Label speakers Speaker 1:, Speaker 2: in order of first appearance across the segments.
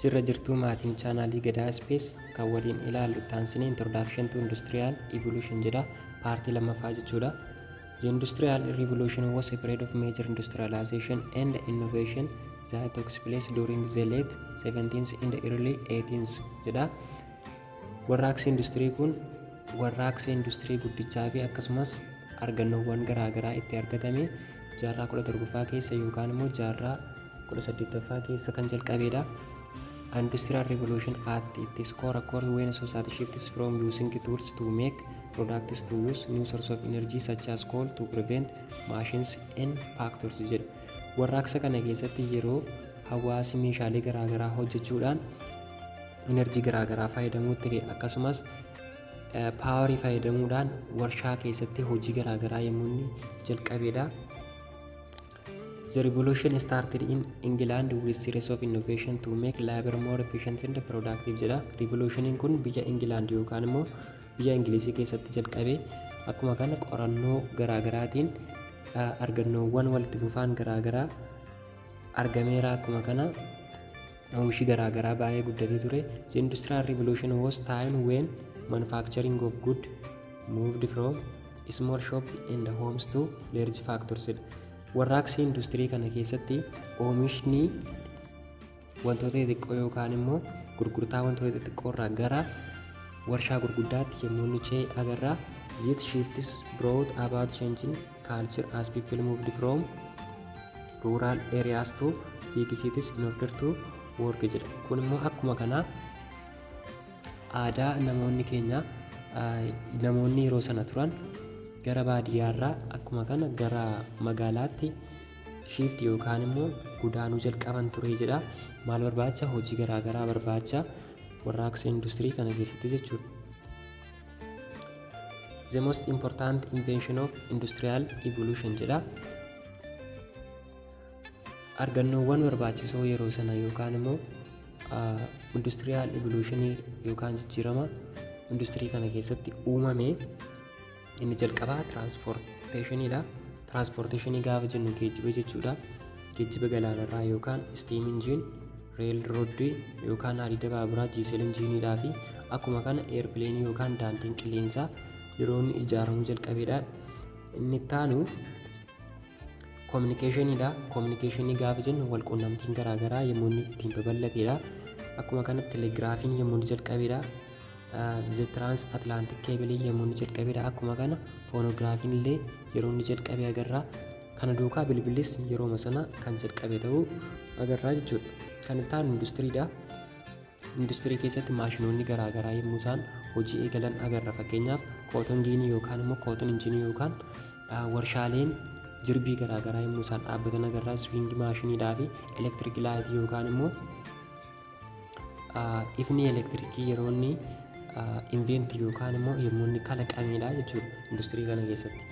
Speaker 1: Sirra jirtuu maatiin chaanaalii Gadaa Space kan waliin ilaallu taansinee Introduction to Industrial Evolution jedha paartii lammaffaa jechuudha. The Industrial Revolution was a period of major industrialization and innovation that took place during the late 17th and the early 18th jedha. Warraaqsi industirii kun warraaqsa industirii guddichaa fi akkasumas argannoowwan garaagaraa itti argatame jaarraa 17ffaa keessa yookaan immoo jaarraa 18ffaa keessa kan jalqabedha. Industrial revolution at its core occurred when society shifts from using tools to make products to use new sources of energy such as coal to prevent machines and factories jedha. Warraaqsa kana keessatti yeroo hawaasi meeshaalee garaagaraa hojjechuudhaan enerjii garaagaraa fayyadamuutti ka'e akkasumas paawarii fayyadamuudhaan warshaa keessatti hojii garaagaraa yommuu inni jalqabedha. The revolution started in England with series of innovation to make labor more efficient and productive jedha. Revolutioniin kun biyya England yookaan immoo biyya Ingilizii keessatti jalqabe. Akkuma kana qorannoo garaagaraatiin argannoowwan walitti fufaan garaagaraa argameera. Akkuma kana oomishi garaagaraa baay'ee guddatee ture. The industrial revolution was time when manufacturing of goods moved from small shops and homes to large factories jedha. Warraaqsi industirii kana keessatti oomishni wantoota xixiqqoo yookaan immoo gurgurtaa wantoota xixiqqoo irraa gara warshaa gurguddaatti yommuu inni ce'e agarra. This shifts brought about changing culture as people moved from rural areas to big cities in order to work jedha. Kun immoo akkuma kana aadaa namoonni yeroo sana turan gara baadiyyaarraa akkuma kana gara magaalaatti shift yookaan immoo godaanuu jalqaban ture jedha. Maal barbaacha? Hojii garaagaraa barbaacha warraaqsa industirii kana keessatti jechuudha. The most important invention of industrial evolution jedha. Argannoowwan barbaachisoo yeroo sana yookaan immoo industrial evolution yookaan jijjiirama industirii kana keessatti uumame inni jalqabaa tiraanspoorteeshiniidha. Tiraanspoorteeshinii gaafa jennu geejjiba jechuudha. Geejjiba galaanarraa yookaan steam engine, reel roodii yookaan hadiida baaburaa diesel enginiidhaa fi akkuma kana eerpileenii yookaan daandiin qilleensaa yeroo inni ijaaramuu jalqabedha. Inni itti aanu koominikeeshiniidha. Koominikeeshinii gaafa jennu walquunnamtiin garaagaraa yommuu inni ittiin babal'atedha. Akkuma kana telegiraafiin yommuu inni jalqabedha. The transatlantic cable yommuu inni jalqabedha. Akkuma kana foonogiraafiin illee yeroo inni jalqabe agarra. Kana duukaa bilbilis yeroo sana kan jalqabe ta'uu agarra jechuudha. Kan itti aanu industiriidha. Industirii keessatti maashinoonni garaagaraa yommuu isaan hojii eegalan agarra. Fakkeenyaaf kooton giinii yookaan immoo kooton injinii yookaan warshaaleen jirbii garaagaraa yommuu isaan dhaabbatan agarra. Swiingi maashiniidhaa fi elektirik laayitii yookaan immoo ifni elektirikii yeroo inni inventii yookaan immoo yommuu inni kalaqamedha jechuudha industirii kana keessatti.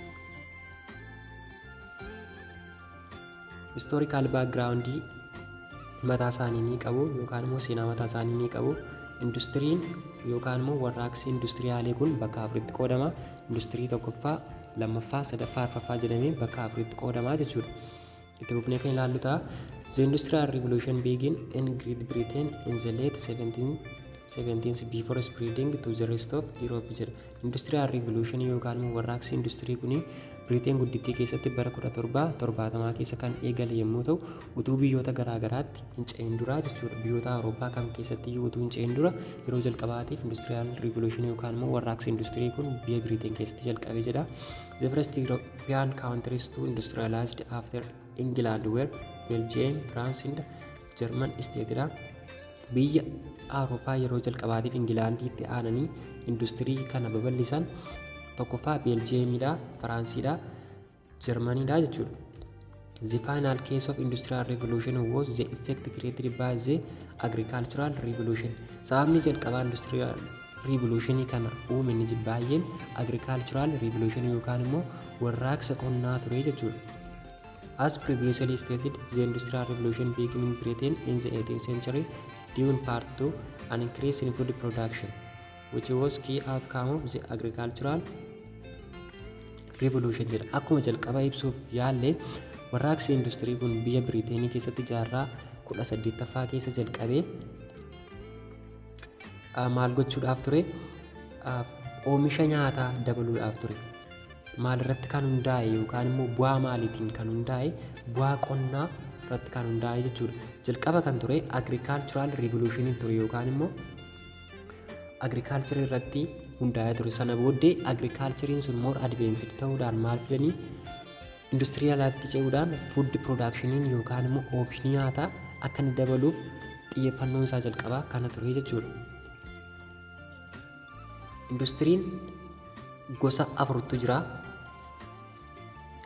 Speaker 1: Historical background mataa isaanii ni qabu yookaan immoo seenaa mataa isaanii ni qabu. Industiriin yookaan immoo warraaqsi industiriyaalee kun bakka afuritti qoodama. Industirii tokkoffaa, lammaffaa, sadaffaa, arfaffaa jedhamee bakka afuritti qoodama jechuudha. Itti fufnee kan ilaallu ta'a. The Industrial Revolution began in Great Britain in the late 17th before spreading to the rest of Europe jedha. Industrial Revolution yookaan immoo warraaqsi industirii kuni Biriteen guddittii keessatti bara 1770 keessa kan eegale yommuu ta'u utuu biyyoota garaagaraatti hin ce'in dura jechuudha. Biyyoota Awurooppaa kam keessatti utuu hin ce'in dura yeroo jalqabaatiif Industrial Revolution yookaan immoo warraaqsi industirii kun biyya Biriteen keessatti jalqabe jedha. The first European countries to industrialize after England were Belgium, France and German stateedha. Biyya Awurooppaa yeroo jalqabaatiif Ingilaandiitti aananii industirii kana babal'isan tokkoffaa Beeljiyeemiidha, Firaansiidha, Jarmaniidha jechuudha. The final case of industrial revolution was the effect created by the agricultural revolution. Sababni jalqabaa industrial revolution kana uume ni baay'een agricultural revolution yookaan immoo warraaqsa qonnaa ture jechuudha. As previously stated, the industrial revolution began in Britain in the 18th century due in part to an increase in food production, which was key outcome of the agricultural revolution jedha. Akkuma jalqaba ibsuuf yaalle warraaqsi industirii kun biyya Biriiteenii keessatti jaarraa 18ffaa keessa jalqabee maal gochuudhaaf ture? Oomisha nyaataa dabaluudhaaf ture. Maalirratti kan hundaa'e yookaan immoo bu'aa maaliitiin kan hundaa'e? Bu'aa qonnaa irratti kan hundaa'e jechuudha. Jalqaba kan ture agricultural revolution ture yookaan immoo agriculture irratti hundaa'ee ture. Sana booddee agriculturein sun more advanced ta'uudhaan maal fidanii industiriyaalaatti ce'uudhaan food productioniin yookaan immoo oomishni nyaataa akka inni dabaluuf xiyyeeffannoon isaa jalqabaa kana ture jechuudha. Industiriin gosa afurtu jira.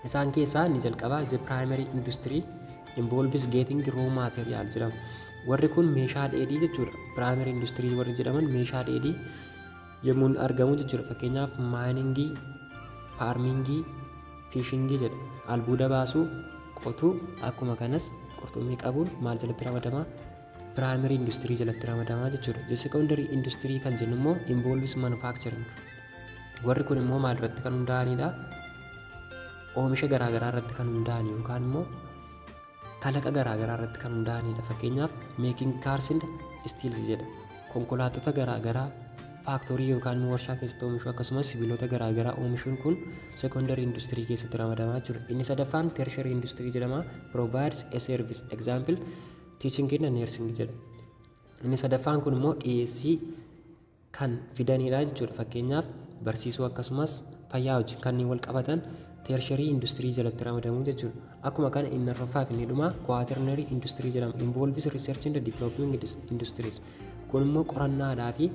Speaker 1: Isaan keessaa inni jalqabaa the primary industry involves getting raw material jedhama. Warri kun meeshaa dheedhii jechuudha. Primary industry warri jedhaman meeshaa dheedhii yemmuu argamu jechuudha. Fakkeenyaaf maayiningii, faarmingii, fiishingii jedha. Albuuda baasuu, qotuu, akkuma kanas qurxummii qabuun maal jalatti ramadama? Primary industry jalatti ramadama jechuudha. The secondary industry kan jennu immoo involves manufacturing. Warri kun immoo maal irratti kan hundaa'anidha? Oomisha garaagaraa irratti kan hundaa'an yookaan immoo kalaqa garaagaraa irratti kan hundaa'anidha. Fakkeenyaaf making cars and steels jedha. Konkolaattota garaagaraa faaktorii yookaan warshaa keessatti oomishuu akkasumas sibiilota garaagaraa oomishuun kun secondary industry keessatti ramadamaa jechuudha. Inni sadaffaan tertiary industry jedhama. Provides a service. Example teaching and nursing jedha. Inni sadaffaan kun immoo dhiyeessii kan fidanidha jechuudha. Fakkeenyaaf barsiisuu akkasumas fayyaa wajjin kanneen wal qabatan tertiary industry jalatti ramadamu jechuudha. Akkuma kana inni arfaffaa fi inni dhumaa quaternary industry jedhama. Involves research and development industries. Kun immoo qorannaadhaa fi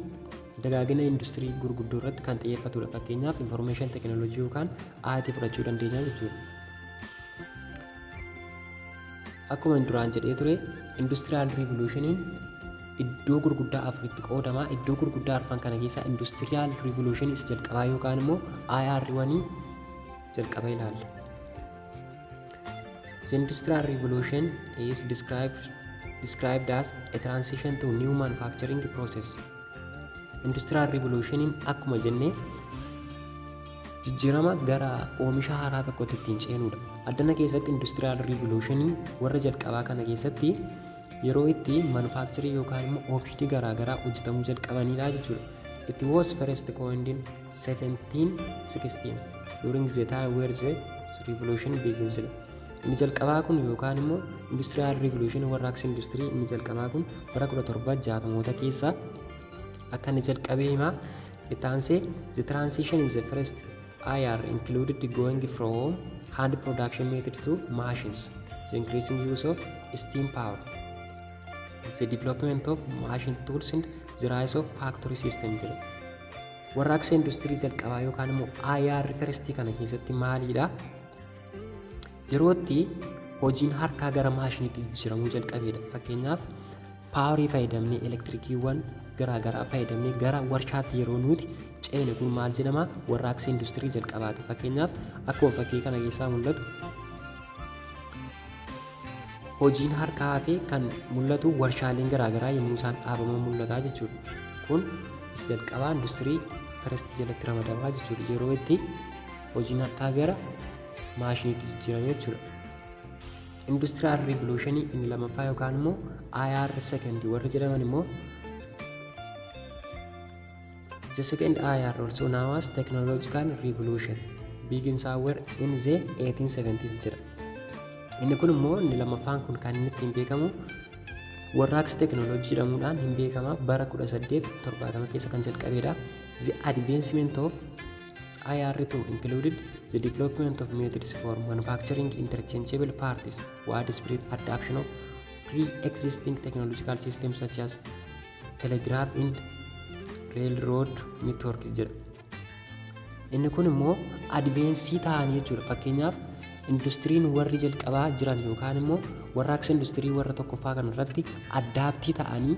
Speaker 1: dagaagina industirii gurguddoo irratti kan xiyyeeffatudha. Fakkeenyaaf information technology yookaan IT fudhachuu dandeenya jechuudha. Akkuma duraan jedhee ture industrial revolutioniin iddoo gurguddaa afuritti qoodama. Iddoo gurguddaa arfan kana keessaa industrial revolution isa jalqabaa yookaan immoo IR1 jalqaba ilaalla. The industrial revolution is described as a transition to new manufacturing process. Industrial revolutioniin akkuma jennee jijjiirama gara oomisha haaraa tokkotti ittiin ceenudha. Addana keessatti industrial revolutionii warra jalqabaa kana keessatti yeroo itti manufacturing yookaan immoo oomishni garaagaraa hojjetamuu jalqabanidha jechuudha. It was first coined in 1760s during the time where the revolution begins. Inni jalqabaa kun yookaan immoo industrial revolution warraaqsa industirii inni jalqabaa kun bara 1760moota keessa akka inni jalqabee himaa. Itti aansee the transition in the first IR included going from hand production method to machines, the increasing use of steam power, the development of machine tools and the rise of factory systems. Warraaqsa industirii jalqabaa yookaan immoo IR first kana keessatti maalidha? Yerootti hojiin harkaa gara maashiniitti jijjiiramuu jalqabeedha. Fakkeenyaaf paawarii fayyadamnee elektirikiiwwan garaagaraa fayyadamnee gara warshaatti yeroo nuti ceene kun maal jedhama? Warraaqsa industirii jalqabaati. Fakkeenyaaf akkuma fakkii kana keessaa mul'atu hojiin harkaa fi kan mul'atu warshaaleen garaagaraa yommuu isaan dhaabaman mul'ata jechuudha. Kun isa jalqabaa industirii first jalatti ramadamaa jechuudha. Yeroo itti hojiin harkaa gara maashiniitti jijjiirame jechuudha. Industrial revolution inni lamaffaa yookaan immoo IR second warri jedhaman immoo the second IR also known as technological revolution begins somewhere in the 1870s jedha. Inni kun immoo inni lamaffaan kun kan inni ittiin beekamu warraaqsa teknooloojii jedhamuudhaan hin beekama. Bara 1870 keessa kan jalqabeedha. The advancement of IR2 included the development of methods for manufacturing interchangeable parts, widespread adoption of pre-existing technological systems such as telegraph and railroad networks jedha. Inni kun immoo advaansii ta'anii jechuudha. Fakkeenyaaf industiriin warri jalqabaa jiran yookaan immoo warraaqsa industirii warra tokkoffaa kan irratti addaaptii ta'anii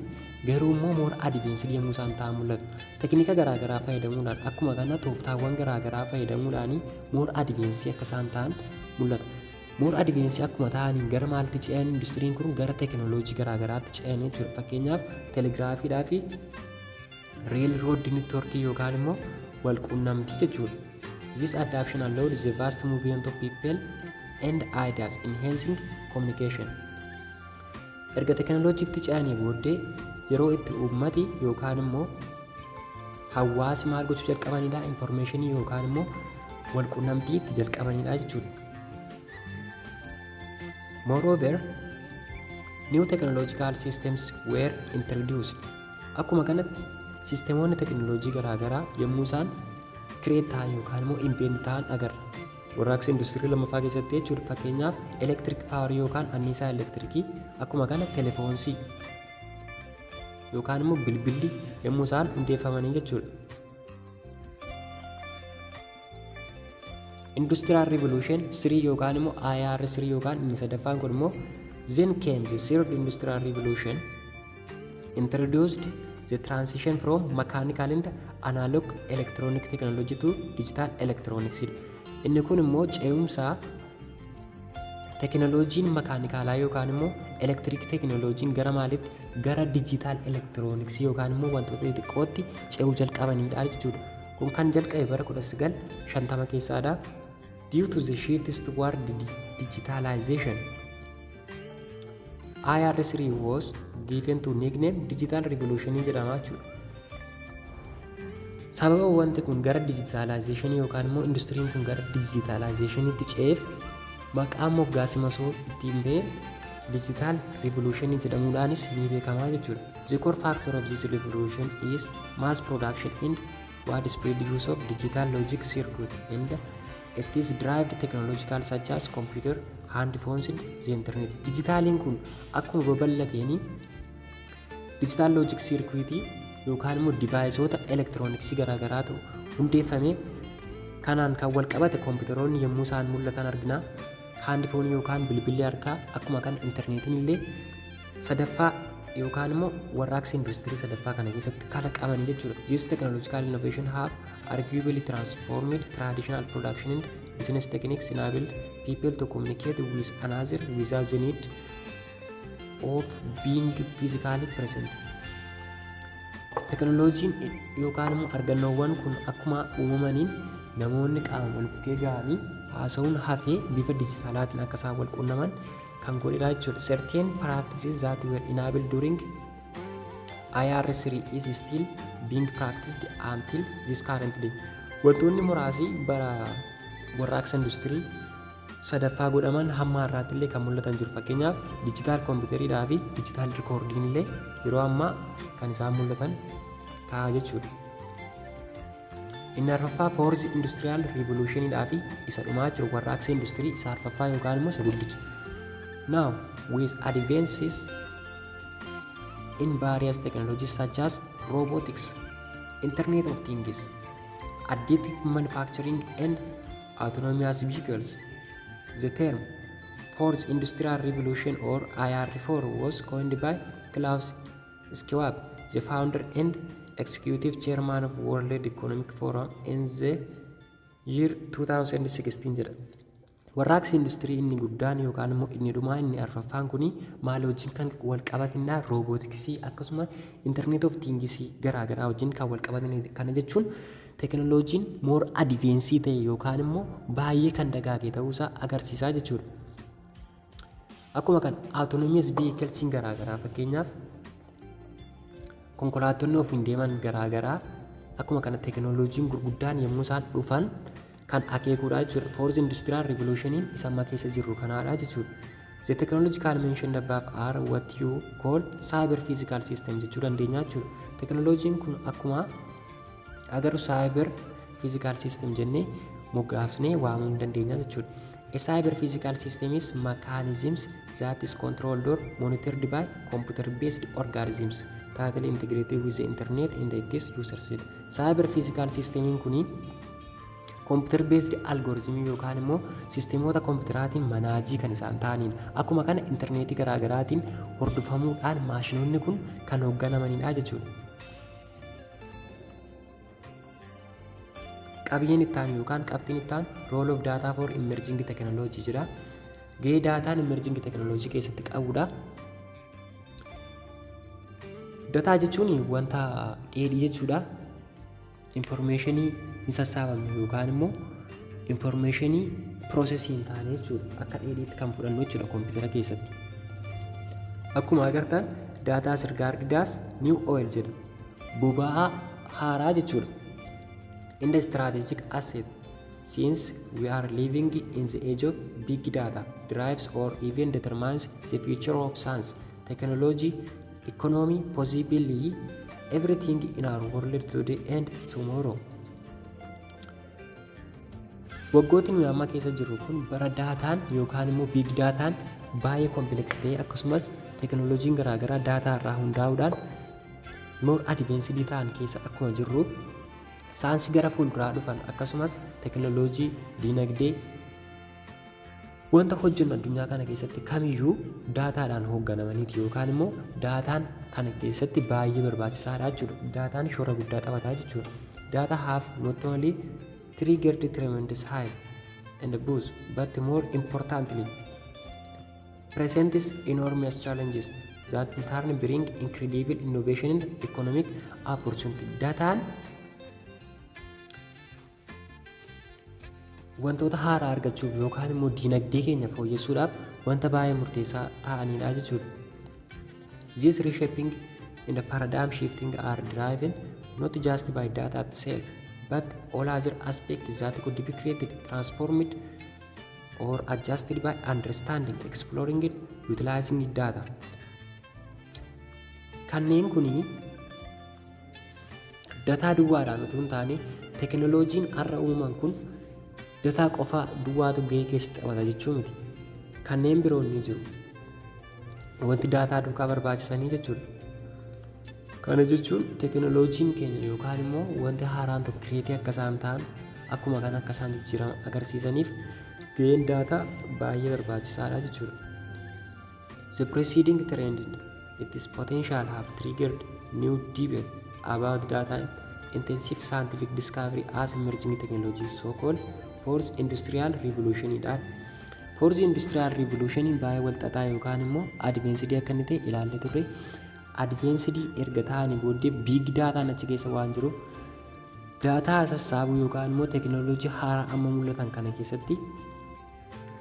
Speaker 1: garuu immoo moor advaansii yommuu isaan ta'an mul'atu. Teknika garaagaraa fayyadamuudhaan akkuma kana tooftaawwan garaagaraa fayyadamuudhaan moor advaansii akka isaan ta'an mul'ata. Moor advaansii akkuma ta'aniin gara maalti ce'an industiriin kun gara teknooloojii garaagaraatti ce'an jechuudha. Fakkeenyaaf teelegiraafiidhaa fi railroad networkii yookaan immoo walquunnamtii jechuudha. This adoption allowed the vast movement of people and ideas, enhancing communication. Erga teknooloojiitti ce'anii booddee yeroo itti uummati yookaan immoo hawaasi maal gochuu jalqabanidha, informationii yookaan immoo walqunnamtii itti jalqabanidha jechuudha. Moreover, new technological systems were introduced. Akkuma kanatti siisteemoonni teknooloojii garaagaraa yommuu isaan kireet ta'an yookaan immoo invent ta'an agarra. Warraaqsa industirii lammaffaa keessatti jechuudha. Fakkeenyaaf elektrik paawar yookaan anniisaa elektirikii, akkuma kana telefoonsii yookaan immoo bilbilli yommuu isaan hundeeffamanii jechuudha. Industrial Revolution 3 yookaan immoo IR 3 yookaan inni sadaffaan kun immoo then came the third industrial revolution, introduced the transition from mechanical and analog electronic technology to digital electronics. Inni kun immoo ce'umsaa teknooloojiin makaanikaalaa yookaan immoo elektrik teknooloojiin gara maalitti, gara digital electronics yookaan immoo wantoota xixiqqootti ce'uu jalqabanidha jechuudha. Kun kan jalqabe bara 1950 keessaadha. Due to the shifts toward digitalization, IR3 was given to nickname digital revolution jedhama jechuudha. Sababa wanti kun gara digitalization yookaan immoo industiriin kun gara digitalizationitti ce'eef maqaan moggaasa masoo ittiin ba'e digital revolution jedhamuudhaanis ni beekama jechuudha. The core factor of this revolution is mass production and widespread use of digital logic circuit and it is derived technological such as computer, hand phones and the internet. Digitaaliin kun akkuma babal'ateeni digital logic circuit yookaan immoo divaayisoota elektirooniksii garaagaraa ta'u hundeeffame. Kanaan kan wal qabate kompiitaroonni yommuu isaan mul'atan argina. Hand phone yookaan bilbilli harkaa, akkuma kan internetiin illee sadaffaa yookaan immoo warraaqsa industirii sadaffaa kana keessatti kalaqaman jechuudha. These technological innovation have arguably transformed traditional production and business techniques, enabled people to communicate with another without the need of being physically present. Teknooloojiin yookaan immoo argannoowwan kun akkuma uumamaniin namoonni qaama wal bukkee ga'anii haasa'uun hafee bifa dijitaalaatiin akka isaan wal quunnaman kan godhedha jechuudha. Certain practices that were enabled during IR3 is still being practiced until this current day. Wantoonni muraasni bara warraaqsa industirii sadaffaa godhaman hamma har'aatti illee kan mul'atan jiru. Fakkeenyaaf digital computeriidhaa fi digital recordiin illee yeroo ammaa kan isaan mul'atan ta'a jechuudha. Inni arfaffaa fourth industrial revolutioniidhaa fi isa dhumaa jiru warraaqsa industirii isa arfaffaa yookaan immoo isa guddicha. Now, with advances in various technologies such as robotics, Internet of Things, additive manufacturing and autonomous vehicles, the term Fourth Industrial Revolution or IR4 was coined by Klaus Schwab, the founder and executive chairman of World Economic Forum in the year 2016. Warraaqsi industirii inni guddaan yookaan immoo inni dhumaa inni arfaffaan kuni maal wajjin kan wal qabatinna roobootiksii akkasuma internet of things garaagaraa wajjin kan wal qabatin. Kana jechuun teknooloojiin more advanced ta'e yookaan immoo baay'ee kan dagaage ta'uusaa agarsiisaa jechuudha. Akkuma kan autonomous vehicles garaagaraa fakkeenyaaf konkolaattonni ofiin deeman garaagaraa akkuma kana teknooloojiin gurguddaan yommuu isaan dhufan kan akeekuudha jechuudha. Fourth Industrial Revolutioniin isa amma keessa jirru kanaadha jechuudha. The technological mentioned above are what you call cyber physical system jechuu dandeenya jechuudha. Teknooloojiin kun akkuma agarru cyber physical system jennee moggaafnee waamuu dandeenya jechuudha. A cyber physical system is mechanisms that is controlled or monitored by computer based organisms tightly integrated with the internet and its users. Cyber physical system kuni computer based algorithm yookaan immoo sisteemota kompiitaraatiin manaajii kan isaan ta'aniidha. Akkuma kana interneetii garaagaraatiin hordofamuudhaan maashinoonni kun kan hoogganamanidha jechuudha. Qabiyyeen ittaan yookaan qabxiin ittaan role of data for emerging technology jira. Gahee daataan emerging technology keessatti qabudha. Data jechuun wanta dheedhii jechuudha. Informationii hin sassaabamne yookaan immoo informationii processing hin taane jechuudha. Akka dheedhiitti kan fudhannu jechuudha kompiitara keessatti. Akkuma agartan data is regarded as new oil jedha. Boba'aa haaraa jechuudha. In the strategic asset, since we are living in the age of big data, drives or even determines the future of science, technology, economy, possibly everything in our world today and tomorrow. Waggooti nuyi amma keessa jirru kun bara daataan yookaan immoo biig daataan baay'ee kompileksii ta'e akkasumas teekinooloojiin garaagaraa daataa irraa hundaa'uudhaan more advanced ta'an keessa akkuma jirru saayinsii gara fuulduraa dhufan akkasumas teekinooloojii diinagdee wanta hojjennu addunyaa kana keessatti kamiyyuu daataadhaan hoogganamaniiti yookaan immoo daataan kana keessatti baay'ee barbaachisaadha jechuudha. Daataan shoora guddaa taphataa jechuudha. Data have not only triggered tremendous hype and boost, but more importantly, presents enormous challenges that in turn bring incredible innovation and economic opportunity. Dataan wantoota haaraa argachuuf yookaan immoo diinagdee keenya fooyyessuudhaaf wanta baay'ee murteessaa ta'anidha jechuudha. This reshaping and the paradigm shifting are driven not just by data itself, but all other aspects that could be created, transformed, or adjusted by understanding, exploring it, utilizing data. Kanneen kuni dataa duwwaadhaan utuu hin taane teekinooloojiin har'a uumaman kun dataa qofaa duwwaatu gahee keessatti taphata jechuu miti. Kanneen biroon ni jiru. Wanti daataa duukaa barbaachisanii jechuudha. Kana jechuun teekinooloojiin keenya yookaan immoo wanti haaraan tokko kireetii akka isaan ta'an akkuma kana akka isaan jijjiiraman agarsiisaniif gaheen daataa baay'ee barbaachisaadha jechuudha. The preceding trend its potential have triggered new debate about data intensive scientific discovery as emerging technologies, so-called fourth industrial revolution. Fourth industrial revolution baay'ee wal xaxaa yookaan immoo advanced akka inni ta'e ilaallee turre. Advanced erga ta'anii booddee big daataan achi keessa waan jiruuf daataa sassaabuu yookaan immoo teekinooloojii haaraa amma mul'atan kana keessatti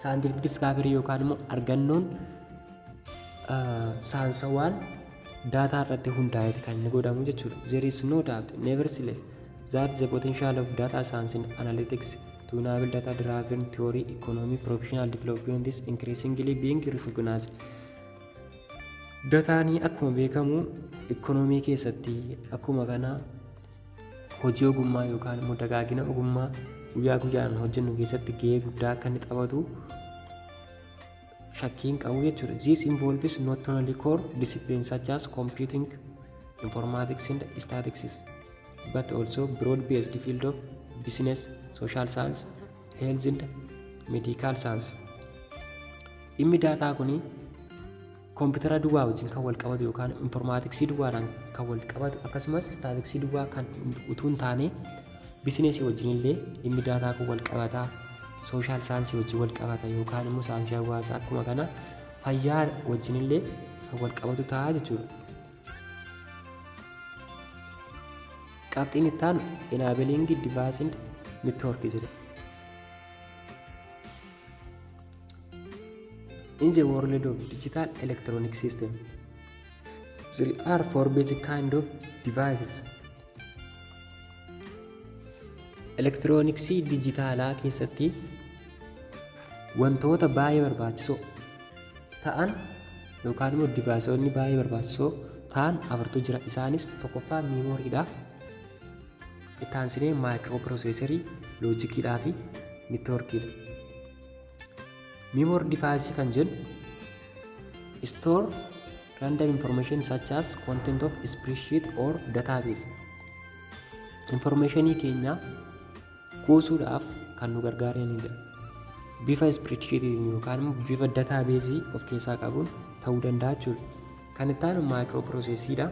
Speaker 1: scientific discovery yookaan immoo argannoon saayinsawaan daataa irratti hundaa'eeti kan inni godhamu jechuudha. There is no doubt, nevertheless, that the potential of data science and analytics to enable data-driven theory, economy, professional development is increasingly being recognized. Dataanii akkuma beekamu ikoonoomii keessatti akkuma kana hojii ogummaa yookaan immoo dagaagina ogummaa guyyaa guyyaan hojjennu keessatti gahee guddaa akka inni taphatu shakkiin qabu jechuudha. This involves not only core disciplines such as computing, informatics and statistics, but also broad-based field of business, social science, health and medical science. Dhimmi daataa kuni koompitara duwwaa wajjin kan wal qabatu yookaan informaatiksii duwwaadhaan kan wal qabatu akkasumas staatiksii duwwaa kan utuu hin taane bizineesii wajjin illee dhimmi daataa kun wal qabataa, sooshaal saayinsii wajjin wal qabata yookaan immoo saayinsii hawaasaa akkuma kana fayyaa wajjin illee kan wal qabatu ta'a jechuudha. Qabxiin itti aanu enabling device and network jedha. In the world of digital electronic system, there are four basic kind of devices. Elektirooniksii dijitaalaa keessatti wantoota baay'ee barbaachisoo ta'an yookaan immoo divaayisoonni baay'ee barbaachisoo ta'an afurtu jira. Isaanis tokkoffaa miimooriidha, itti aansinee maayikiroopiroseesarii, loojikiidhaa fi neetwoorkiidha. Memory device kan jennu store random information such as content of spreadsheet or database. Informationii keenya kuusuudhaaf kan nu gargaaranidha. Bifa spreadsheetiin yookaan bifa database of keessaa qabuun ta'uu danda'a jechuudha. Kan itti aanu microprocessor'dha.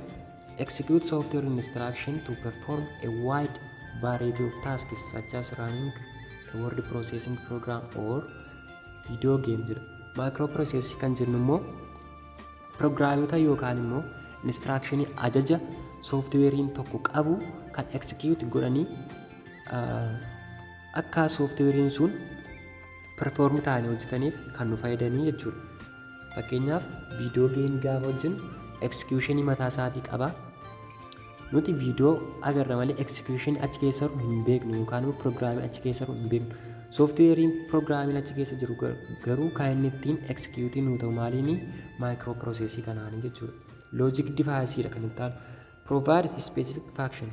Speaker 1: Execute software instruction to perform a wide variety of tasks such as running a word processing program or video game jedha. Microprocessor kan jennu immoo pirogiraamota yookaan immoo instructionii ajaja softweeriin tokko qabu kan execute godhanii akka softweeriin sun perform ta'anii hojjetaniif kan nu fayyadanii jechuudha. Fakkeenyaaf video game gaafa hojjennu executionii mataa isaatii qaba. Nuti viidiyoo agarra malee execution achi keessa hin beeknu yookaan immoo proogiraamii achi keessa hin beeknu. Sooftiweeriin proogiraamiin achi keessa jiru garuu kan inni ittiin execute nu ta'u maaliini maayikiroo piroosesii kanaanii jechuudha. Logic device dha kan itti provide specific function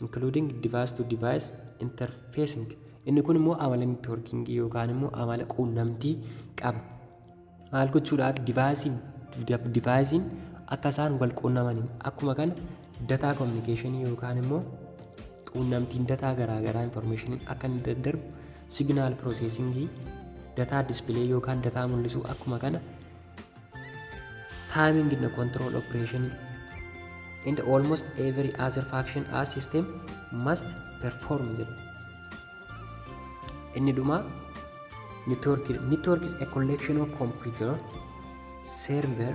Speaker 1: including device to device interfacing. Inni kun immoo amala networking yookaan immoo amala quunnamtii qaba. Maal gochuudhaaf devicein akka isaan wal quunnamaniin akkuma kana data communication yookaan immoo quunnamtiin data garaagaraa information akka inni daddarbu signal processing data display yookaan data mul'isu akkuma kana timing in the control operation and almost every other function a system must perform. Inni dhuma network is a collection of computer, server,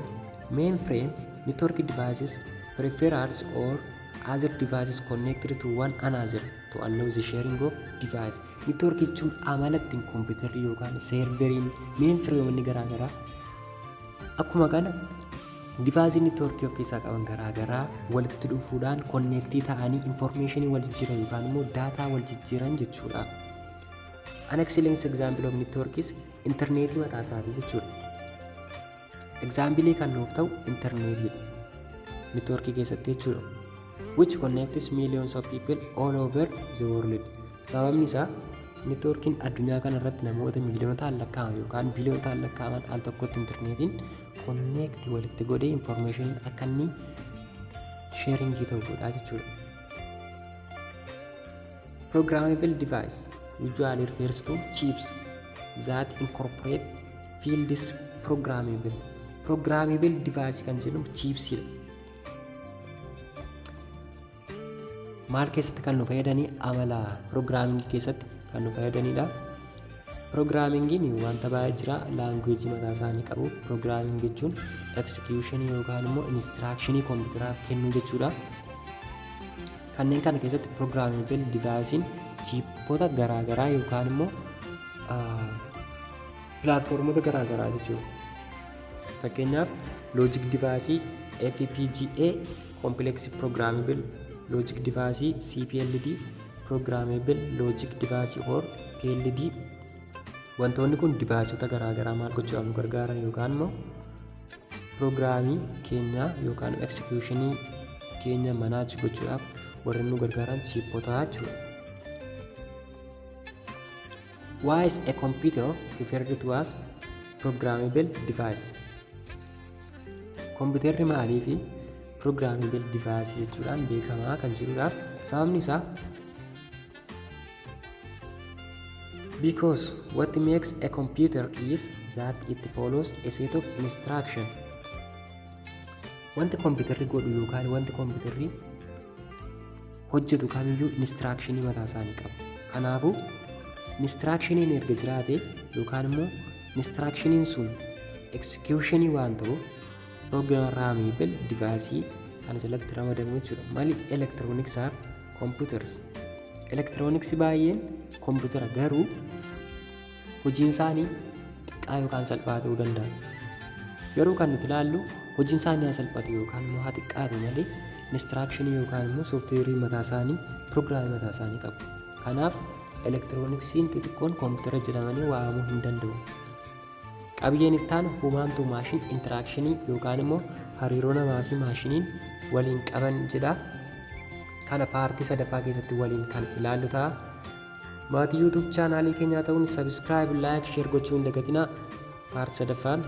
Speaker 1: mainframe, network devices, peripherals or other devices connected to one another to allow the sharing of device. Network jechuun amala ittiin kompiitarri yookaan seerveriin mainframe inni garaagaraa akkuma kana divaayisii networkii of keessaa qaban garaagaraa walitti dhufuudhaan konneektii ta'anii informationii wal jijjiiran yookaan immoo daataa wal jijjiiran jechuudha. An excellent example of network is internetii mataa isaatii jechuudha. Example kan nuuf ta'u internetii networkii keessatti jechuudha. Which connects millions of people all over the world. Sababni isaa networkiin addunyaa kana irratti namoota miiliyootaan lakkaa'aman yookaan biliyoonaan lakkaa'aman al tokkotti internetiin connect walitti godhee information akka inni sharingii ta'u godhaa jechuudha. Programmable device usually refers to chips that incorporate fields programmable. Programmable device kan jedhamu chipsidha. Maal keessatti kan nu fayyadanii amala programming keessatti kan nu fayyadanidha. Programmingiin wanta baay'ee jira, language mataa isaanii qabu. Programming jechuun execution yookaan immoo instructionii kompiitaraaf kennuu jechuudha. Kanneen kana keessatti programmable devicein chiipota garaagaraa yookaan immoo pilaatfoormota garaagaraa jechuudha. Fakkeenyaaf logic device FPGA complex programmable logic device CPLD programmable logic device or PLD. Wantoonni kun deviceota garaagaraa maal gochuudhaaf nu gargaaran yookaan immoo programmii keenya yookaan executionii keenya manage gochuudhaaf warreen nu gargaaran chiipota jechuudha. Why is a computer referred to as programmable device? Kompiitarri maaliifi programmable device jechuudhaan beekamaa kan jiruudhaaf sababni isaa because what makes a computer is that it follows a set of instruction. Wanti kompiitarri godhu yookaan wanti kompiitarri hojjetu kamiyyuu instructionii mataa isaanii qabu. Kanaafuu instructioniin erga jiraate yookaan immoo instructioniin sun executionii waan ta'uuf programmable device kana jalatti ramadamu jechuudha. Mali electronics are computers. Electronics baay'een kompiitara garuu hojiin isaanii xiqqaa yookaan salphaa ta'uu danda'a. Garuu kan nuti ilaallu hojiin isaanii haa salphatu yookaan immoo haa xiqqaatu malee instructionii yookaan immoo sooftiweerii mataa isaanii piroogiraamii mataa isaanii qabu. Kanaaf elektirooniksiin xixiqqoon kompiitara jedhamanii waamamuu hin danda'u. Qabiyyeen itti aanu human to machine interaction yookaan immoo hariiroo namaa fi maashiniin waliin qaban jedha. Kana paartii sadaffaa keessatti waliin kan ilaallu ta'a. Maatii YouTube chaanaalii keenyaa ta'uun subscribe, like, share gochuu hin dagatinaa. Paartii sadaffaan